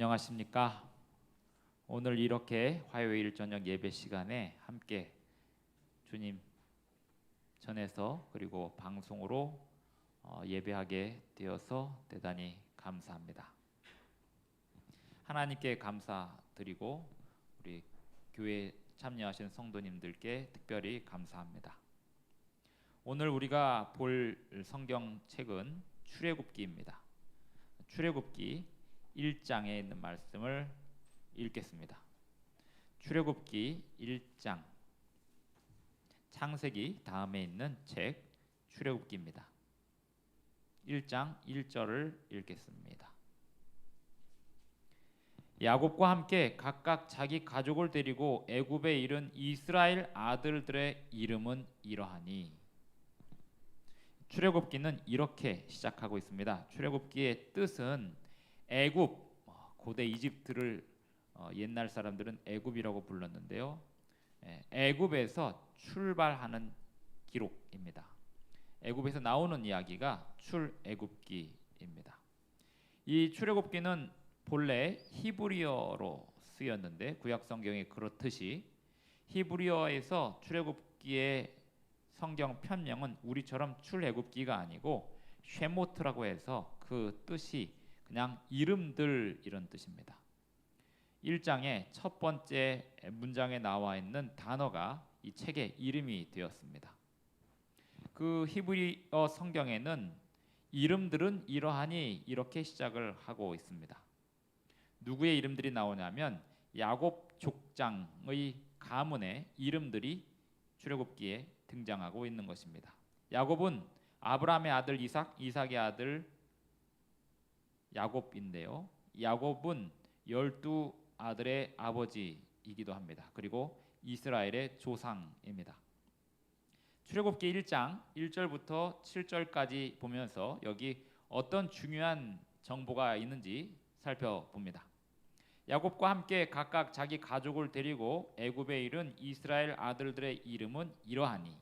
안녕하십니까? 오늘 이렇게 화요일 저녁 예배 시간에 함께 주님 전에서 그리고 방송으로 예배하게 되어서 대단히 감사합니다. 하나님께 감사드리고 우리 교회 참여하신 성도님들께 특별히 감사합니다. 오늘 우리가 볼 성경책은 출애굽기입니다. 출애굽기 1장에 있는 말씀을 읽겠습니다. 출애굽기 1장, 창세기 다음에 있는 책 출애굽기입니다. 1장 1절을 읽겠습니다. 야곱과 함께 각각 자기 가족을 데리고 애굽에 이른 이스라엘 아들들의 이름은 이러하니. 출애굽기는 이렇게 시작하고 있습니다. 출애굽기의 뜻은 애굽, 고대 이집트를 옛날 사람들은 애굽이라고 불렀는데요. 애굽에서 출발하는 기록입니다. 애굽에서 나오는 이야기가 출애굽기입니다. 이 출애굽기는 본래 히브리어로 쓰였는데 구약 성경이 그렇듯이 히브리어에서 출애굽기의 성경 편명은 우리처럼 출애굽기가 아니고 쉐모트라고 해서 그 뜻이 그냥 이름들 이런 뜻입니다. 1장의 첫 번째 문장에 나와 있는 단어가 이 책의 이름이 되었습니다. 그 히브리어 성경에는 이름들은 이러하니 이렇게 시작을 하고 있습니다. 누구의 이름들이 나오냐면 야곱 족장의 가문의 이름들이 출애굽기에 등장하고 있는 것입니다. 야곱은 아브라함의 아들 이삭, 이삭의 아들 야곱인데요. 야곱은 12아들의 아버지이기도 합니다. 그리고 이스라엘의 조상입니다. 출애굽기 1장 1절부터 7절까지 보면서 여기 어떤 중요한 정보가 있는지 살펴봅니다. 야곱과 함께 각각 자기 가족을 데리고 애굽에 이른 이스라엘 아들들의 이름은 이러하니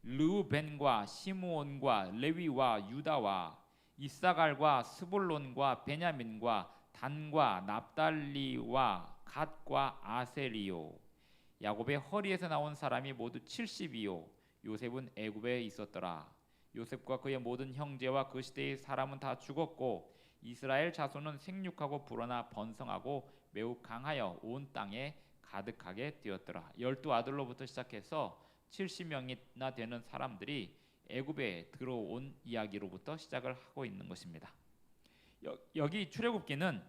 르우벤과 시므온과 레위와 유다와 이사갈과 스불론과 베냐민과 단과 납달리와 갓과 아셀이요. 야곱의 허리에서 나온 사람이 모두 70이요. 요셉은 애굽에 있었더라. 요셉과 그의 모든 형제와 그 시대의 사람은 다 죽었고 이스라엘 자손은 생육하고 불어나 번성하고 매우 강하여 온 땅에 가득하게 되었더라. 12아들로부터 시작해서 70명이나 되는 사람들이 애굽에 들어온 이야기로부터 시작을 하고 있는 것입니다. 여기 출애굽기는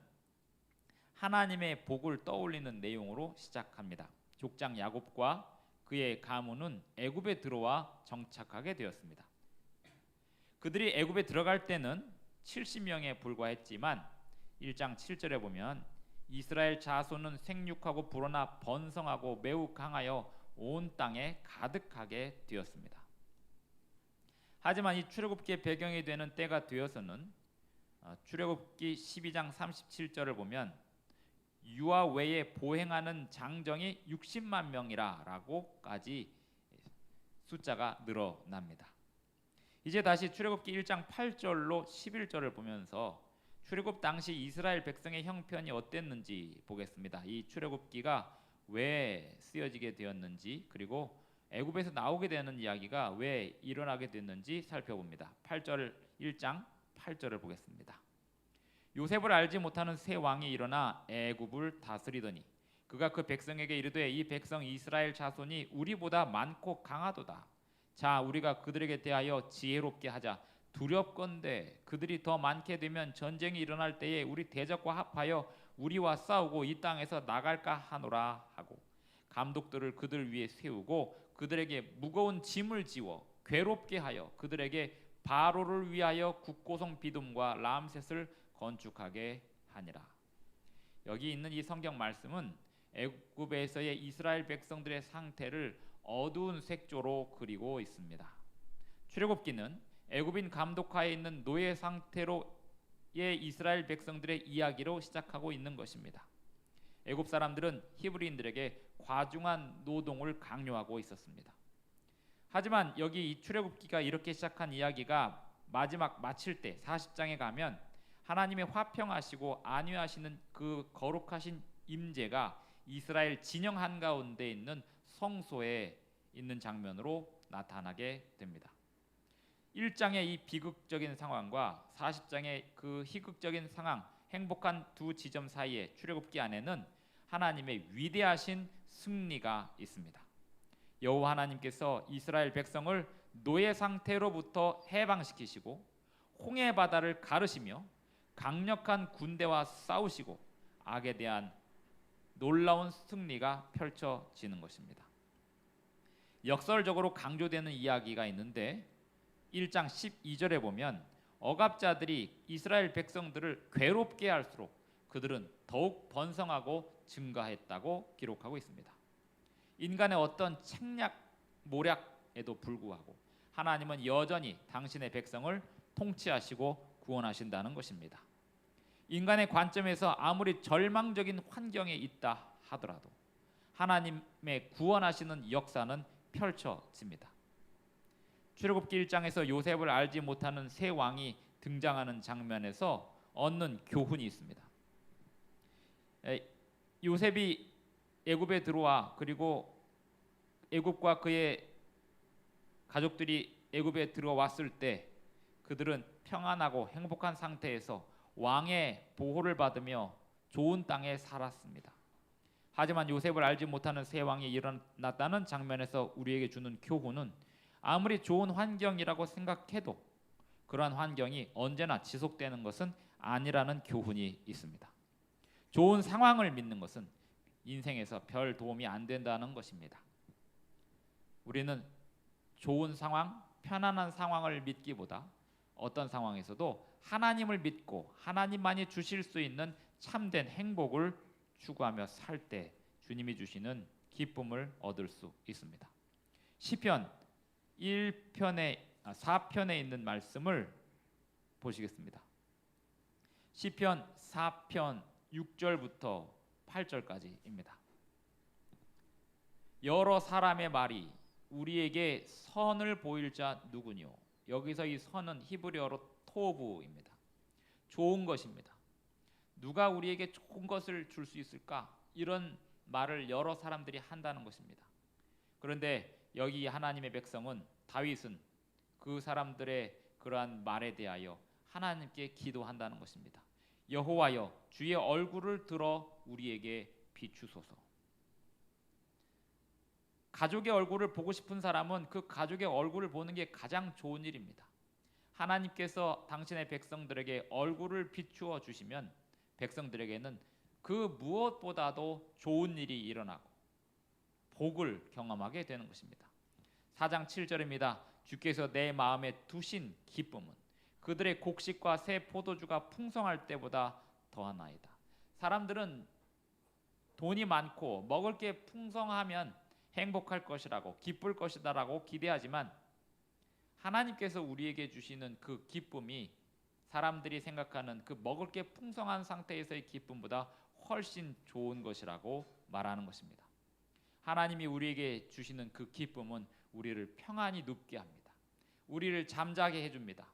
하나님의 복을 떠올리는 내용으로 시작합니다. 족장 야곱과 그의 가문은 애굽에 들어와 정착하게 되었습니다. 그들이 애굽에 들어갈 때는 70명에 불과했지만 1장 7절에 보면 이스라엘 자손은 생육하고 불어나 번성하고 매우 강하여 온 땅에 가득하게 되었습니다. 하지만 이 출애굽기의 배경이 되는 때가 되어서는 출애굽기 12장 37절을 보면 유아 외에 보행하는 장정이 60만 명이라라고까지 숫자가 늘어납니다. 이제 다시 출애굽기 1장 8절로 11절을 보면서 출애굽 당시 이스라엘 백성의 형편이 어땠는지 보겠습니다. 이 출애굽기가 왜 쓰여지게 되었는지 그리고 애굽에서 나오게 되는 이야기가 왜 일어나게 됐는지 살펴봅니다. 1장 8절을 보겠습니다. 요셉을 알지 못하는 새 왕이 일어나 애굽을 다스리더니 그가 그 백성에게 이르되 이 백성 이스라엘 자손이 우리보다 많고 강하도다. 자 우리가 그들에게 대하여 지혜롭게 하자. 두렵건대 그들이 더 많게 되면 전쟁이 일어날 때에 우리 대적과 합하여 우리와 싸우고 이 땅에서 나갈까 하노라 하고 감독들을 그들 위에 세우고 그들에게 무거운 짐을 지워 괴롭게 하여 그들에게 바로를 위하여 국고성 비둠과 람셋을 건축하게 하니라. 여기 있는 이 성경 말씀은 애굽에서의 이스라엘 백성들의 상태를 어두운 색조로 그리고 있습니다. 출애굽기는 애굽인 감독하에 있는 노예 상태로의 이스라엘 백성들의 이야기로 시작하고 있는 것입니다. 애굽 사람들은 히브리인들에게 과중한 노동을 강요하고 있었습니다. 하지만 여기 이 출애굽기가 이렇게 시작한 이야기가 마지막 마칠 때 40장에 가면 하나님의 화평하시고 안위하시는 그 거룩하신 임재가 이스라엘 진영 한가운데 있는 성소에 있는 장면으로 나타나게 됩니다. 1장의 이 비극적인 상황과 40장의 그 희극적인 상황, 행복한 두 지점 사이에 출애굽기 안에는 하나님의 위대하신 승리가 있습니다. 여호와 하나님께서 이스라엘 백성을 노예 상태로부터 해방시키시고 홍해 바다를 가르시며 강력한 군대와 싸우시고 악에 대한 놀라운 승리가 펼쳐지는 것입니다. 역설적으로 강조되는 이야기가 있는데 1장 12절에 보면 억압자들이 이스라엘 백성들을 괴롭게 할수록 그들은 더욱 번성하고 증가했다고 기록하고 있습니다. 인간의 어떤 책략 모략에도 불구하고 하나님은 여전히 당신의 백성을 통치하시고 구원하신다는 것입니다. 인간의 관점에서 아무리 절망적인 환경에 있다 하더라도 하나님의 구원하시는 역사는 펼쳐집니다. 출애굽기 1장에서 요셉을 알지 못하는 새 왕이 등장하는 장면에서 얻는 교훈이 있습니다. 요셉이 애굽에 들어와 그리고 애굽과 그의 가족들이 애굽에 들어왔을 때 그들은 평안하고 행복한 상태에서 왕의 보호를 받으며 좋은 땅에 살았습니다. 하지만 요셉을 알지 못하는 새 왕이 일어났다는 장면에서 우리에게 주는 교훈은 아무리 좋은 환경이라고 생각해도 그러한 환경이 언제나 지속되는 것은 아니라는 교훈이 있습니다. 좋은 상황을 믿는 것은 인생에서 별 도움이 안 된다는 것입니다. 우리는 좋은 상황, 편안한 상황을 믿기보다 어떤 상황에서도 하나님을 믿고 하나님만이 주실 수 있는 참된 행복을 추구하며 살 때 주님이 주시는 기쁨을 얻을 수 있습니다. 시편 4편에 있는 말씀을 보시겠습니다. 시편 4편 6절부터 8절까지입니다. 여러 사람의 말이 우리에게 선을 보일 자 누구뇨? 여기서 이 선은 히브리어로 토부입니다. 좋은 것입니다. 누가 우리에게 좋은 것을 줄 수 있을까? 이런 말을 여러 사람들이 한다는 것입니다. 그런데 여기 하나님의 백성은 다윗은 그 사람들의 그러한 말에 대하여 하나님께 기도한다는 것입니다. 여호와여 주의 얼굴을 들어 우리에게 비추소서. 가족의 얼굴을 보고 싶은 사람은 그 가족의 얼굴을 보는 게 가장 좋은 일입니다. 하나님께서 당신의 백성들에게 얼굴을 비추어 주시면 백성들에게는 그 무엇보다도 좋은 일이 일어나고 복을 경험하게 되는 것입니다. 4장 7절입니다. 주께서 내 마음에 두신 기쁨은 그들의 곡식과 새 포도주가 풍성할 때보다 더하나이다. 사람들은 돈이 많고 먹을 게 풍성하면 행복할 것이라고 기쁠 것이다라고 기대하지만 하나님께서 우리에게 주시는 그 기쁨이 사람들이 생각하는 그 먹을 게 풍성한 상태에서의 기쁨보다 훨씬 좋은 것이라고 말하는 것입니다. 하나님이 우리에게 주시는 그 기쁨은 우리를 평안히 눕게 합니다. 우리를 잠자게 해줍니다.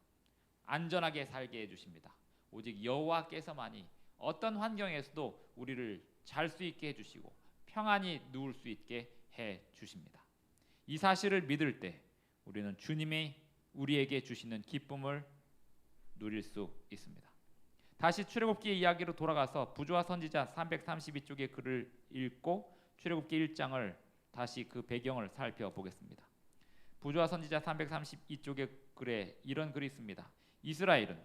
안전하게 살게 해주십니다. 오직 여호와께서만이 어떤 환경에서도 우리를 잘 수 있게 해주시고 평안히 누울 수 있게 해주십니다. 이 사실을 믿을 때 우리는 주님이 우리에게 주시는 기쁨을 누릴 수 있습니다. 다시 출애굽기 이야기로 돌아가서 부조와 선지자 332쪽의 글을 읽고 출애굽기 1장을 다시 그 배경을 살펴보겠습니다. 부조와 선지자 332쪽의 글에 이런 글이 있습니다. 이스라엘은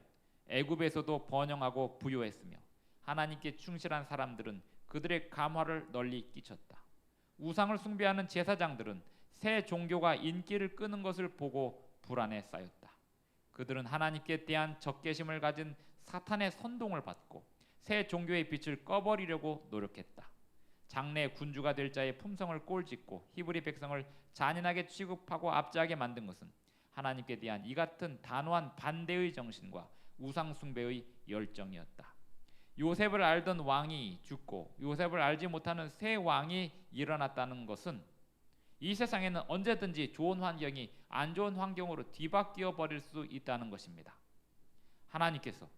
애굽에서도 번영하고 부요했으며 하나님께 충실한 사람들은 그들의 감화를 널리 끼쳤다. 우상을 숭배하는 제사장들은 새 종교가 인기를 끄는 것을 보고 불안에 쌓였다. 그들은 하나님께 대한 적개심을 가진 사탄의 선동을 받고 새 종교의 빛을 꺼버리려고 노력했다. 장래 군주가 될 자의 품성을 꼴짓고 히브리 백성을 잔인하게 취급하고 압제하게 만든 것은 하나님께 대한 이 같은 단호한 반대의 정신과 우상 숭배의 열정이었다. 요셉을 알던 왕이 죽고 요셉을 알지 못하는 새 왕이 일어났다는 것은 이 세상에는 언제든지 좋은 환경이 안 좋은 환경으로 뒤바뀌어 버릴 수 있다는 것입니다. 하나님께서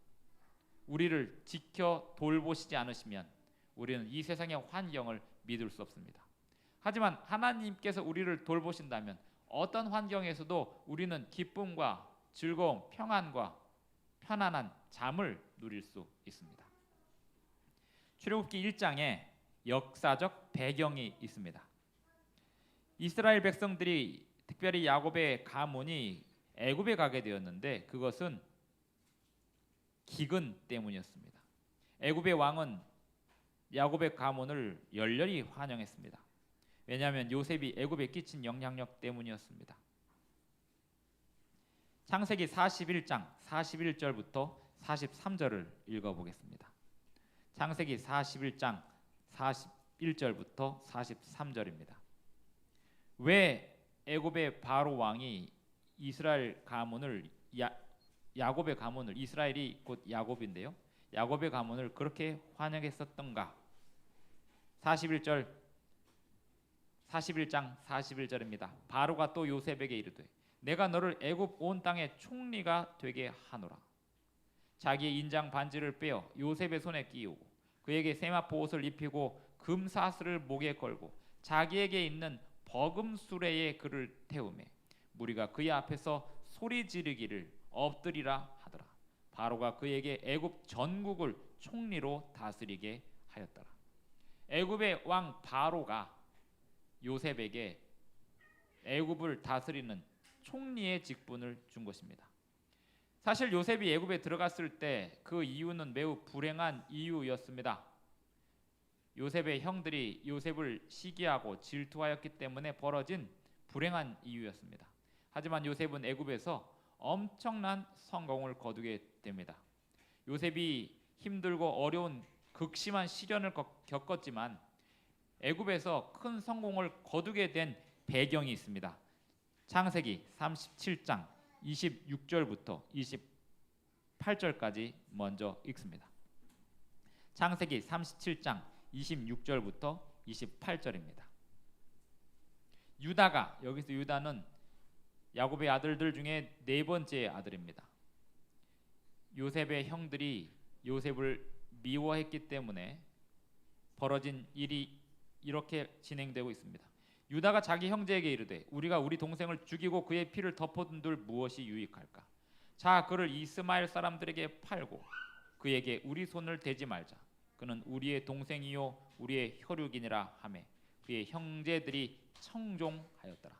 우리를 지켜 돌보시지 않으시면 우리는 이 세상의 환경을 믿을 수 없습니다. 하지만 하나님께서 우리를 돌보신다면 어떤 환경에서도 우리는 기쁨과 즐거움, 평안과 편안한 잠을 누릴 수 있습니다. 출애굽기 1장에 역사적 배경이 있습니다. 이스라엘 백성들이 특별히 야곱의 가문이 애굽에 가게 되었는데 그것은 기근 때문이었습니다. 애굽의 왕은 야곱의 가문을 열렬히 환영했습니다. 왜냐하면 요셉이 애굽에 끼친 영향력 때문이었습니다. 창세기 41장 41절부터 43절을 읽어보겠습니다. 창세기 41장 41절부터 43절입니다. 왜 애굽의 바로 왕이 이스라엘 가문을 야곱의 가문을, 이스라엘이 곧 야곱인데요, 야곱의 가문을 그렇게 환영했었던가? 41장 41절입니다. 바로가 또 요셉에게 이르되 내가 너를 애굽 온 땅의 총리가 되게 하노라. 자기의 인장 반지를 빼어 요셉의 손에 끼우고 그에게 세마포 옷을 입히고 금사슬을 목에 걸고 자기에게 있는 버금 수레에 그를 태우매 무리가 그의 앞에서 소리 지르기를 엎드리라 하더라. 바로가 그에게 애굽 전국을 총리로 다스리게 하였더라. 애굽의 왕 바로가 요셉에게 애굽을 다스리는 총리의 직분을 준 것입니다. 사실 요셉이 애굽에 들어갔을 때 그 이유는 매우 불행한 이유였습니다. 요셉의 형들이 요셉을 시기하고 질투하였기 때문에 벌어진 불행한 이유였습니다. 하지만 요셉은 애굽에서 엄청난 성공을 거두게 됩니다. 요셉이 힘들고 어려운 극심한 시련을 겪었지만 애굽에서 큰 성공을 거두게 된 배경이 있습니다. 창세기 37장 26절부터 28절까지 먼저 읽습니다. 창세기 37장 26절부터 28절입니다. 유다가, 여기서 유다는 야곱의 아들들 중에 네 번째 아들입니다. 요셉의 형들이 요셉을 미워했기 때문에 벌어진 일이 이렇게 진행되고 있습니다. 유다가 자기 형제에게 이르되 우리가 우리 동생을 죽이고 그의 피를 덮어둔들 무엇이 유익할까? 자, 그를 이스마엘 사람들에게 팔고 그에게 우리 손을 대지 말자. 그는 우리의 동생이요 우리의 혈육이니라 하매 그의 형제들이 청종하였더라.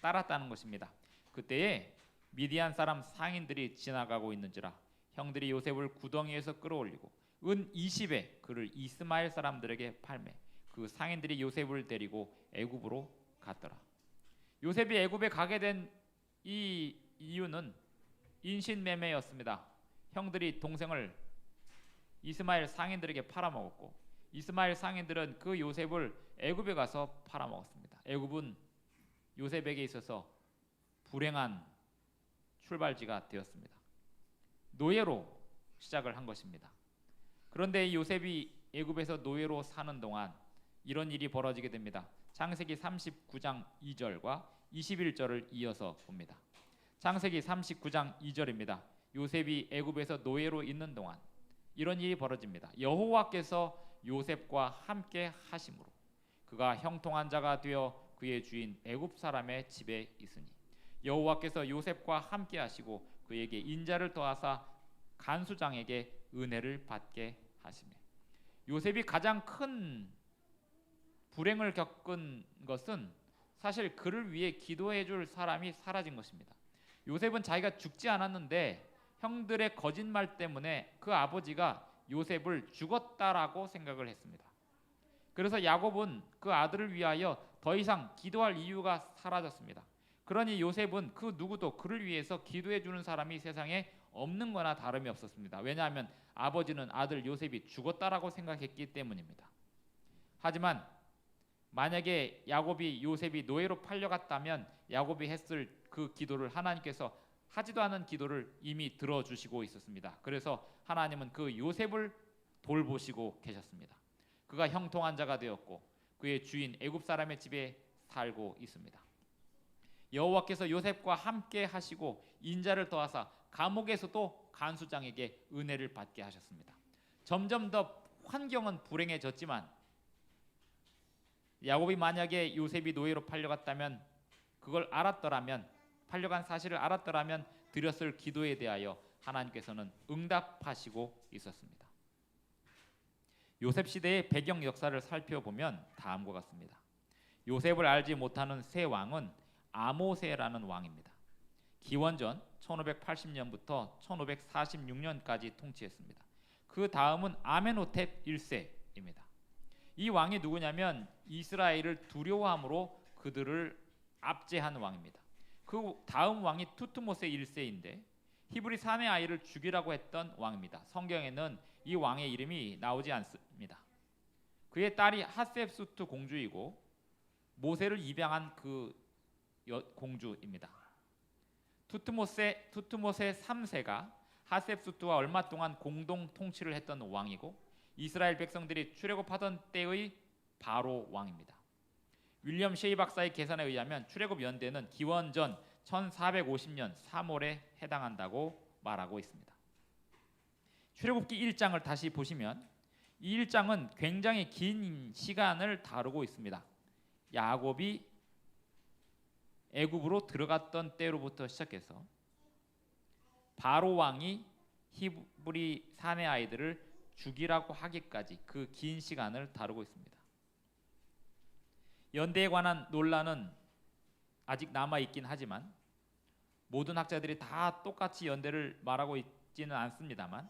따랐다는 것입니다. 그때에 미디안 사람 상인들이 지나가고 있는지라 형들이 요셉을 구덩이에서 끌어올리고 은 20에 그를 이스마엘 사람들에게 팔매 그 상인들이 요셉을 데리고 애굽으로 갔더라. 요셉이 애굽에 가게 된 이 이유는 인신매매였습니다. 형들이 동생을 이스마엘 상인들에게 팔아먹었고 이스마엘 상인들은 그 요셉을 애굽에 가서 팔아먹었습니다. 애굽은 요셉에게 있어서 불행한 출발지가 되었습니다. 노예로 시작을 한 것입니다. 그런데 요셉이 애굽에서 노예로 사는 동안 이런 일이 벌어지게 됩니다. 창세기 39장 2절과 21절을 이어서 봅니다. 창세기 39장 2절입니다. 요셉이 애굽에서 노예로 있는 동안 이런 일이 벌어집니다. 여호와께서 요셉과 함께 하심으로 그가 형통한 자가 되어 그의 주인 애굽 사람의 집에 있으니 여호와께서 요셉과 함께 하시고 그에게 인자를 더하사 간수장에게 은혜를 받게 하시매. 요셉이 가장 큰 불행을 겪은 것은 사실 그를 위해 기도해 줄 사람이 사라진 것입니다. 요셉은 자기가 죽지 않았는데 형들의 거짓말 때문에 그 아버지가 요셉을 죽었다라고 생각을 했습니다. 그래서 야곱은 그 아들을 위하여 더 이상 기도할 이유가 사라졌습니다. 그러니 요셉은 그 누구도 그를 위해서 기도해 주는 사람이 세상에 없는 거나 다름이 없었습니다. 왜냐하면 아버지는 아들 요셉이 죽었다라고 생각했기 때문입니다. 하지만 만약에 야곱이 요셉이 노예로 팔려갔다면 야곱이 했을 그 기도를 하나님께서 하지도 않은 기도를 이미 들어주시고 있었습니다. 그래서 하나님은 그 요셉을 돌보시고 계셨습니다. 그가 형통한 자가 되었고 그의 주인 애굽 사람의 집에 살고 있습니다. 여호와께서 요셉과 함께 하시고 인자를 더하사 감옥에서도 간수장에게 은혜를 받게 하셨습니다. 점점 더 환경은 불행해졌지만 야곱이 만약에 요셉이 노예로 팔려갔다면, 그걸 알았더라면, 팔려간 사실을 알았더라면 드렸을 기도에 대하여 하나님께서는 응답하시고 있었습니다. 요셉 시대의 배경 역사를 살펴보면 다음과 같습니다. 요셉을 알지 못하는 새 왕은 아모세라는 왕입니다. 기원전 1580년부터 1546년까지 통치했습니다. 그 다음은 아멘호텝 1세입니다. 이 왕이 누구냐면 이스라엘을 두려워함으로 그들을 압제한 왕입니다. 그 다음 왕이 투트모세 1세인데 히브리 사내 아이를 죽이라고 했던 왕입니다. 성경에는 이 왕의 이름이 나오지 않습니다. 그의 딸이 하셉수트 공주이고 모세를 입양한 그 공주입니다. 투트모세 3세가 하셉수트와 얼마 동안 공동 통치를 했던 왕이고 이스라엘 백성들이 출애굽하던 때의 바로 왕입니다. 윌리엄 셰이 박사의 계산에 의하면 출애굽 연대는 기원전 1450년 3월에 해당한다고 말하고 있습니다. 출애굽기 1장을 다시 보시면 이 1장은 굉장히 긴 시간을 다루고 있습니다. 야곱이 애굽으로 들어갔던 때로부터 시작해서 바로 왕이 히브리 사내 아이들을 죽이라고 하기까지 그 긴 시간을 다루고 있습니다. 연대에 관한 논란은 아직 남아 있긴 하지만 모든 학자들이 다 똑같이 연대를 말하고 있지는 않습니다만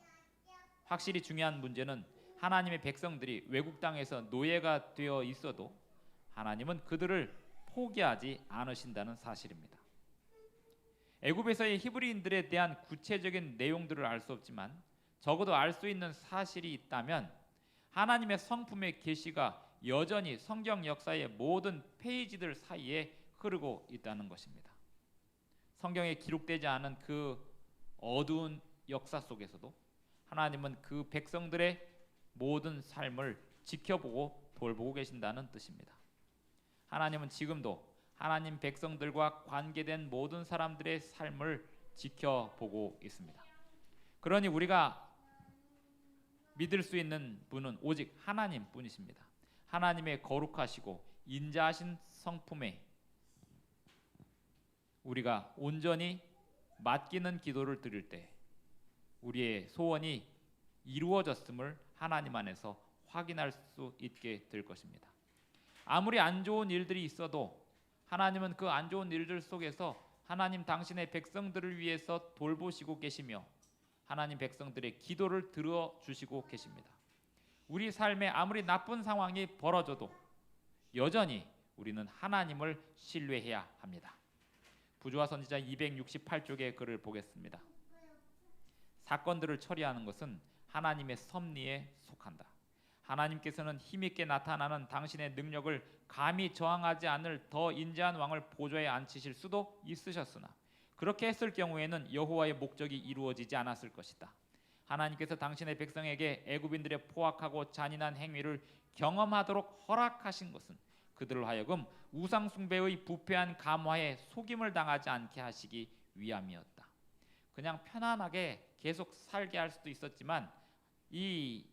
확실히 중요한 문제는 하나님의 백성들이 외국 땅에서 노예가 되어 있어도 하나님은 그들을 포기하지 않으신다는 사실입니다. 애굽에서의 히브리인들에 대한 구체적인 내용들을 알 수 없지만 적어도 알 수 있는 사실이 있다면 하나님의 성품의 계시가 여전히 성경 역사의 모든 페이지들 사이에 흐르고 있다는 것입니다. 성경에 기록되지 않은 그 어두운 역사 속에서도 하나님은 그 백성들의 모든 삶을 지켜보고 돌보고 계신다는 뜻입니다. 하나님은 지금도 하나님 백성들과 관계된 모든 사람들의 삶을 지켜보고 있습니다. 그러니 우리가 믿을 수 있는 분은 오직 하나님뿐이십니다. 하나님의 거룩하시고 인자하신 성품에 우리가 온전히 맡기는 기도를 드릴 때 우리의 소원이 이루어졌음을 하나님 안에서 확인할 수 있게 될 것입니다. 아무리 안 좋은 일들이 있어도 하나님은 그 안 좋은 일들 속에서 하나님 당신의 백성들을 위해서 돌보시고 계시며 하나님 백성들의 기도를 들어주시고 계십니다. 우리 삶에 아무리 나쁜 상황이 벌어져도 여전히 우리는 하나님을 신뢰해야 합니다. 부조화 선지자 268쪽의 글을 보겠습니다. 사건들을 처리하는 것은 하나님의 섭리에 속한다. 하나님께서는 힘있게 나타나는 당신의 능력을 감히 저항하지 않을 더 인자한 왕을 보좌에 앉히실 수도 있으셨으나 그렇게 했을 경우에는 여호와의 목적이 이루어지지 않았을 것이다. 하나님께서 당신의 백성에게 애굽인들의 포악하고 잔인한 행위를 경험하도록 허락하신 것은 그들을 하여금 우상 숭배의 부패한 감화에 속임을 당하지 않게 하시기 위함이었다. 그냥 편안하게 계속 살게 할 수도 있었지만 이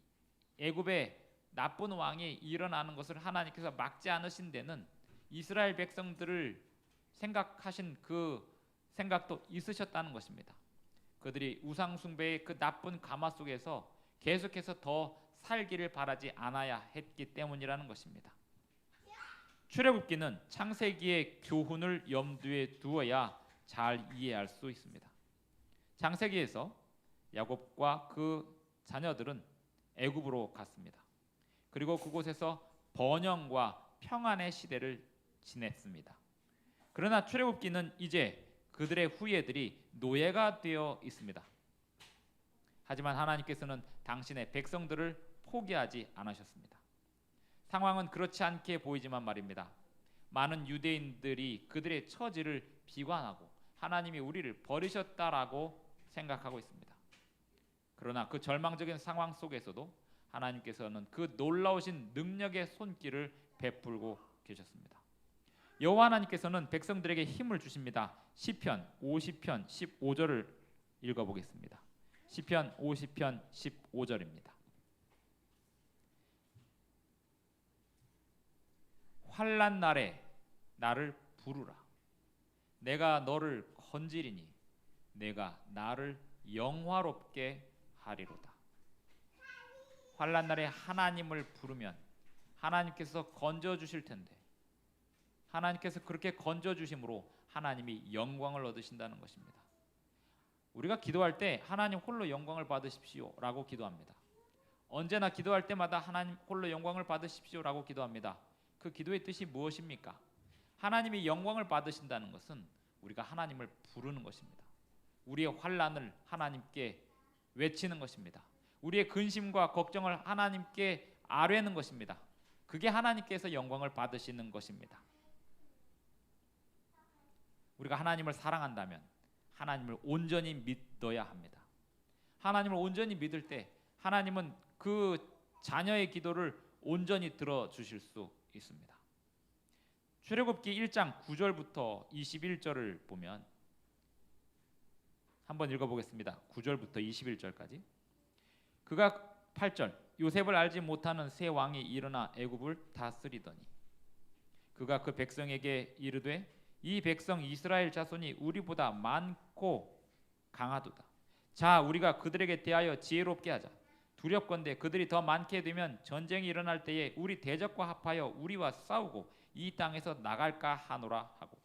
애굽의 나쁜 왕이 일어나는 것을 하나님께서 막지 않으신 데는 이스라엘 백성들을 생각하신 그 생각도 있으셨다는 것입니다. 그들이 우상 숭배의 그 나쁜 감화 속에서 계속해서 더 살기를 바라지 않아야 했기 때문이라는 것입니다. 출애굽기는 창세기의 교훈을 염두에 두어야 잘 이해할 수 있습니다. 창세기에서 야곱과 그 자녀들은 애굽으로 갔습니다. 그리고 그곳에서 번영과 평안의 시대를 지냈습니다. 그러나 출애굽기는 이제 그들의 후예들이 노예가 되어 있습니다. 하지만 하나님께서는 당신의 백성들을 포기하지 않으셨습니다. 상황은 그렇지 않게 보이지만 말입니다. 많은 유대인들이 그들의 처지를 비관하고 하나님이 우리를 버리셨다라고 생각하고 있습니다. 그러나 그 절망적인 상황 속에서도 하나님께서는 그 놀라우신 능력의 손길을 베풀고 계셨습니다. 여호와 하나님께서는 백성들에게 힘을 주십니다. 시편 50편 15절을 읽어보겠습니다. 시편 50편 15절입니다. 환난 날에 나를 부르라. 내가 너를 건지리니 내가 나를 영화롭게 하리로다. 환난 날에 하나님을 부르면 하나님께서 건져 주실 텐데, 하나님께서 그렇게 건져 주심으로 하나님이 영광을 얻으신다는 것입니다. 우리가 기도할 때 하나님 홀로 영광을 받으십시오라고 기도합니다. 언제나 기도할 때마다 하나님 홀로 영광을 받으십시오라고 기도합니다. 그 기도의 뜻이 무엇입니까? 하나님이 영광을 받으신다는 것은 우리가 하나님을 부르는 것입니다. 우리의 환난을 하나님께 외치는 것입니다. 우리의 근심과 걱정을 하나님께 아뢰는 것입니다. 그게 하나님께서 영광을 받으시는 것입니다. 우리가 하나님을 사랑한다면 하나님을 온전히 믿어야 합니다. 하나님을 온전히 믿을 때 하나님은 그 자녀의 기도를 온전히 들어주실 수 있습니다. 출애굽기 1장 9절부터 21절을 보면 한번 읽어보겠습니다. 9절부터 21절까지. 그가 8절 요셉을 알지 못하는 새 왕이 일어나 애굽을 다스리더니 그가 그 백성에게 이르되 이 백성 이스라엘 자손이 우리보다 많고 강하도다. 자 우리가 그들에게 대하여 지혜롭게 하자. 두렵건대 그들이 더 많게 되면 전쟁이 일어날 때에 우리 대적과 합하여 우리와 싸우고 이 땅에서 나갈까 하노라 하고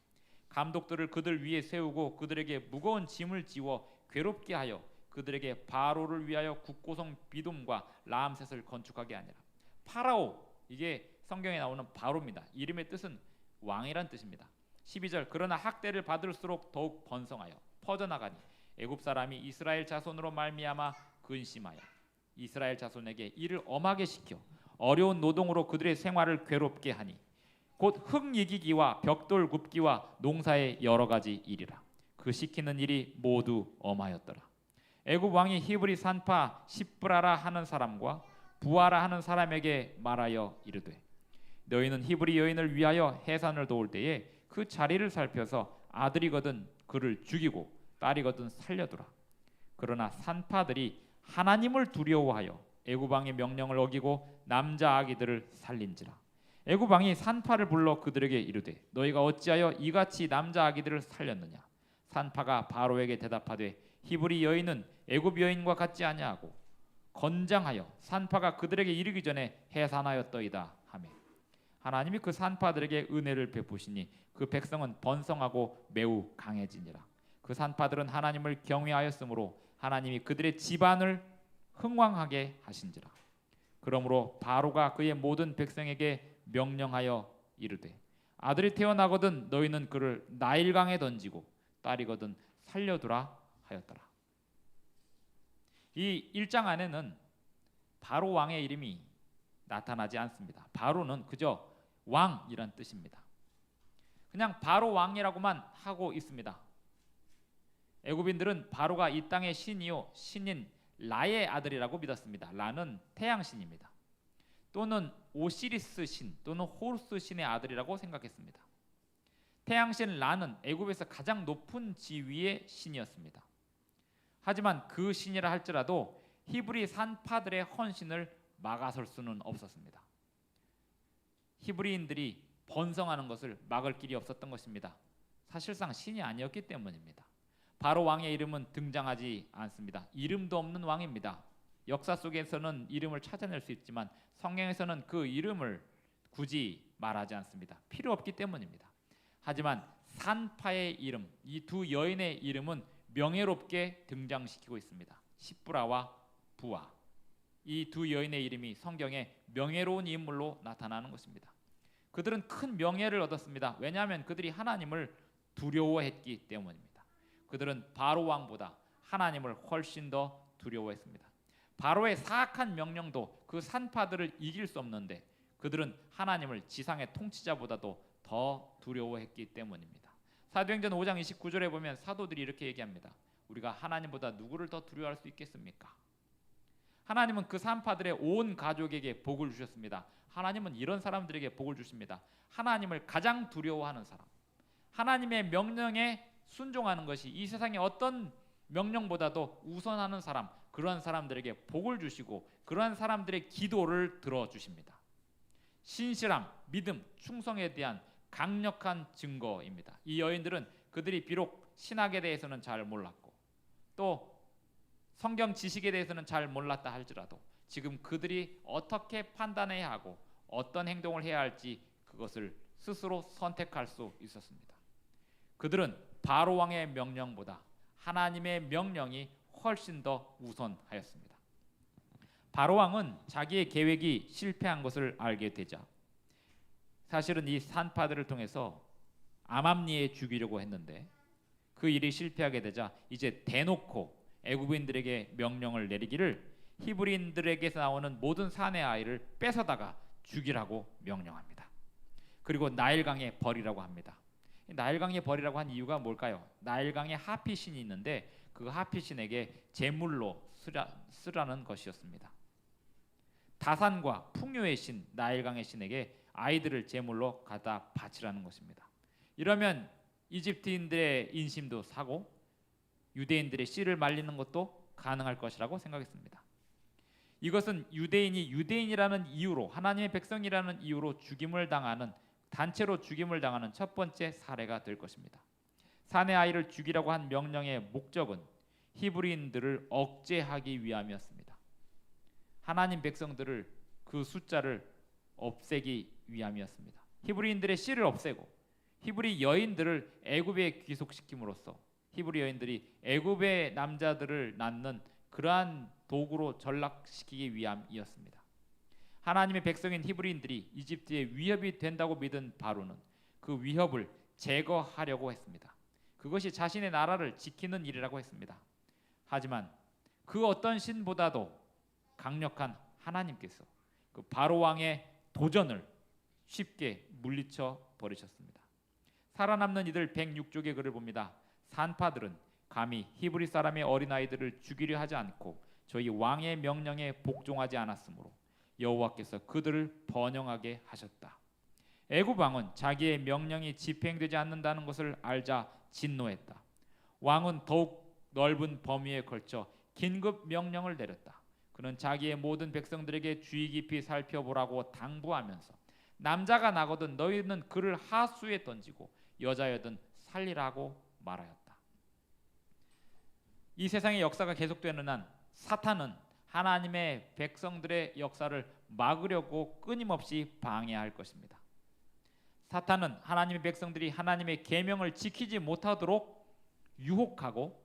감독들을 그들 위에 세우고 그들에게 무거운 짐을 지워 괴롭게 하여 그들에게 바로를 위하여 국고성 비둠과 라암셋을 건축하게 하니라. 파라오, 이게 성경에 나오는 바로입니다. 이름의 뜻은 왕이란 뜻입니다. 12절 그러나 학대를 받을수록 더욱 번성하여 퍼져나가니 애굽 사람이 이스라엘 자손으로 말미암아 근심하여 이스라엘 자손에게 이를 엄하게 시켜 어려운 노동으로 그들의 생활을 괴롭게 하니 곧 흙 이기기와 벽돌 굽기와 농사의 여러 가지 일이라. 그 시키는 일이 모두 엄하였더라. 애굽 왕이 히브리 산파 시브라라 하는 사람과 부하라 하는 사람에게 말하여 이르되 너희는 히브리 여인을 위하여 해산을 도울 때에 그 자리를 살펴서 아들이거든 그를 죽이고 딸이거든 살려두라. 그러나 산파들이 하나님을 두려워하여 애굽 왕의 명령을 어기고 남자 아기들을 살린지라. 애굽 왕이 산파를 불러 그들에게 이르되 너희가 어찌하여 이같이 남자 아기들을 살렸느냐. 산파가 바로에게 대답하되 히브리 여인은 애굽 여인과 같지 아니하고 건장하여 산파가 그들에게 이르기 전에 해산하였더이다 하매 하나님이 그 산파들에게 은혜를 베푸시니 그 백성은 번성하고 매우 강해지니라. 그 산파들은 하나님을 경외하였으므로 하나님이 그들의 집안을 흥왕하게 하신지라. 그러므로 바로가 그의 모든 백성에게 명령하여 이르되 아들이 태어나거든 너희는 그를 나일강에 던지고 딸이거든 살려두라 하였더라. 이 1장 안에는 바로 왕의 이름이 나타나지 않습니다. 바로는 그저 왕이란 뜻입니다. 그냥 바로 왕이라고만 하고 있습니다. 애굽인들은 바로가 이 땅의 신이요 신인 라의 아들이라고 믿었습니다. 라는 태양신입니다. 또는 오시리스 신 또는 호루스 신의 아들이라고 생각했습니다. 태양신 라는 애굽에서 가장 높은 지위의 신이었습니다. 하지만 그 신이라 할지라도 히브리 산파들의 헌신을 막아설 수는 없었습니다. 히브리인들이 번성하는 것을 막을 길이 없었던 것입니다. 사실상 신이 아니었기 때문입니다. 바로 왕의 이름은 등장하지 않습니다. 이름도 없는 왕입니다. 역사 속에서는 이름을 찾아낼 수 있지만 성경에서는 그 이름을 굳이 말하지 않습니다. 필요 없기 때문입니다. 하지만 산파의 이름, 이 두 여인의 이름은 명예롭게 등장시키고 있습니다. 시브라와 부하, 이 두 여인의 이름이 성경에 명예로운 인물로 나타나는 것입니다. 그들은 큰 명예를 얻었습니다. 왜냐하면 그들이 하나님을 두려워했기 때문입니다. 그들은 바로 왕보다 하나님을 훨씬 더 두려워했습니다. 바로의 사악한 명령도 그 산파들을 이길 수 없는데 그들은 하나님을 지상의 통치자보다도 더 두려워했기 때문입니다. 사도행전 5장 29절에 보면 사도들이 이렇게 얘기합니다. 우리가 하나님보다 누구를 더 두려워할 수 있겠습니까? 하나님은 그 산파들의 온 가족에게 복을 주셨습니다. 하나님은 이런 사람들에게 복을 주십니다. 하나님을 가장 두려워하는 사람, 하나님의 명령에 순종하는 것이 이 세상의 어떤 명령보다도 우선하는 사람, 그런 사람들에게 복을 주시고 그런 사람들의 기도를 들어주십니다. 신실함, 믿음, 충성에 대한 강력한 증거입니다. 이 여인들은 그들이 비록 신학에 대해서는 잘 몰랐고 또 성경 지식에 대해서는 잘 몰랐다 할지라도 지금 그들이 어떻게 판단해야 하고 어떤 행동을 해야 할지 그것을 스스로 선택할 수 있었습니다. 그들은 바로 왕의 명령보다 하나님의 명령이 훨씬 더 우선하였습니다. 바로 왕은 자기의 계획이 실패한 것을 알게 되자 사실은 이 산파들을 통해서 암암리에 죽이려고 했는데 그 일이 실패하게 되자 이제 대놓고 애굽인들에게 명령을 내리기를 히브리인들에게서 나오는 모든 사내 아이를 뺏어다가 죽이라고 명령합니다. 그리고 나일강에 버리라고 합니다. 나일강에 버리라고 한 이유가 뭘까요? 나일강에 하피신이 있는데 그 하피신에게 제물로 쓰라는 것이었습니다. 다산과 풍요의 신 나일강의 신에게 아이들을 제물로 갖다 바치라는 것입니다. 이러면 이집트인들의 인심도 사고 유대인들의 씨를 말리는 것도 가능할 것이라고 생각했습니다. 이것은 유대인이 유대인이라는 이유로 하나님의 백성이라는 이유로 단체로 죽임을 당하는 첫 번째 사례가 될 것입니다. 사내 아이를 죽이라고 한 명령의 목적은 히브리인들을 억제하기 위함이었습니다. 하나님 백성들을 그 숫자를 없애기 위함이었습니다. 히브리인들의 씨를 없애고 히브리 여인들을 애굽에 귀속시킴으로써 히브리 여인들이 애굽의 남자들을 낳는 그러한 도구로 전락시키기 위함이었습니다. 하나님의 백성인 히브리인들이 이집트의 위협이 된다고 믿은 바로는 그 위협을 제거하려고 했습니다. 그것이 자신의 나라를 지키는 일이라고 했습니다. 하지만 그 어떤 신보다도 강력한 하나님께서 그 바로 왕의 도전을 쉽게 물리쳐 버리셨습니다. 살아남는 이들 106쪽의 글을 봅니다. 산파들은 감히 히브리 사람의 어린아이들을 죽이려 하지 않고 저희 왕의 명령에 복종하지 않았으므로 여호와께서 그들을 번영하게 하셨다. 애굽 왕은 자기의 명령이 집행되지 않는다는 것을 알자 진노했다. 왕은 더욱 넓은 범위에 걸쳐 긴급 명령을 내렸다. 그는 자기의 모든 백성들에게 주의 깊이 살펴보라고 당부하면서 남자가 나거든 너희는 그를 하수에 던지고 여자여든 살리라고 말하였다. 이 세상의 역사가 계속되는 한 사탄은 하나님의 백성들의 역사를 막으려고 끊임없이 방해할 것입니다. 사탄은 하나님의 백성들이 하나님의 계명을 지키지 못하도록 유혹하고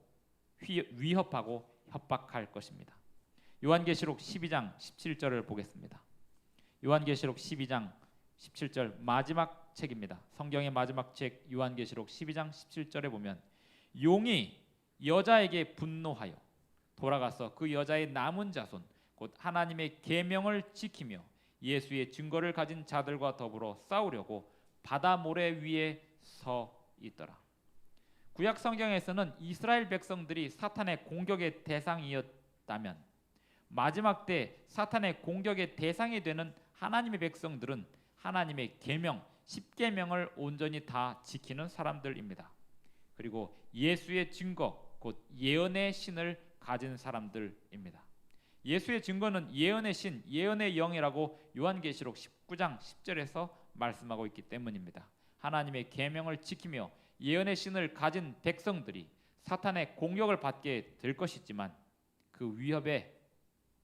위협하고 협박할 것입니다. 요한계시록 12장 17절을 보겠습니다. 요한계시록 12장 17절 마지막 책입니다. 성경의 마지막 책 요한계시록 12장 17절에 보면 용이 여자에게 분노하여 돌아가서 그 여자의 남은 자손 곧 하나님의 계명을 지키며 예수의 증거를 가진 자들과 더불어 싸우려고 바다 모래 위에 서 있더라. 구약 성경에서는 이스라엘 백성들이 사탄의 공격의 대상이었다면 마지막 때 사탄의 공격의 대상이 되는 하나님의 백성들은 하나님의 계명, 십계명을 온전히 다 지키는 사람들입니다. 그리고 예수의 증거, 곧 예언의 신을 가진 사람들입니다. 예수의 증거는 예언의 신, 예언의 영이라고 요한계시록 19장 10절에서 말씀하고 있기 때문입니다. 하나님의 계명을 지키며 예언의 신을 가진 백성들이 사탄의 공격을 받게 될 것이지만 그 위협에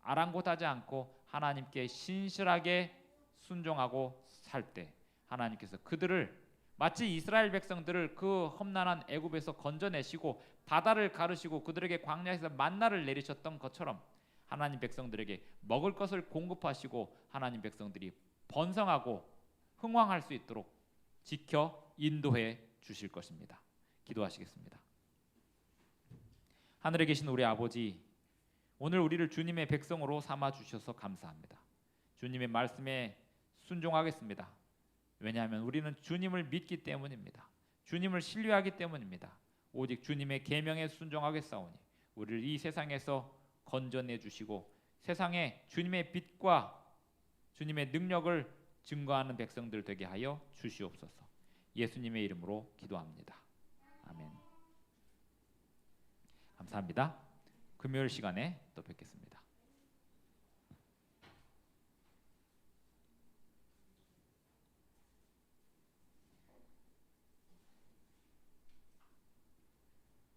아랑곳하지 않고 하나님께 신실하게 순종하고 살 때 하나님께서 그들을 마치 이스라엘 백성들을 그 험난한 애굽에서 건져내시고 바다를 가르시고 그들에게 광야에서 만나를 내리셨던 것처럼 하나님 백성들에게 먹을 것을 공급하시고 하나님 백성들이 번성하고 흥왕할 수 있도록 지켜 인도해 주실 것입니다. 기도하시겠습니다. 하늘에 계신 우리 아버지, 오늘 우리를 주님의 백성으로 삼아 주셔서 감사합니다. 주님의 말씀에 순종하겠습니다. 왜냐하면 우리는 주님을 믿기 때문입니다. 주님을 신뢰하기 때문입니다. 오직 주님의 계명에 순종하겠사오니 우리를 이 세상에서 건져내 주시고 세상에 주님의 빛과 주님의 능력을 증거하는 백성들 되게 하여 주시옵소서. 예수님의 이름으로 기도합니다. 아멘. 감사합니다. 금요일 시간에 또 뵙겠습니다.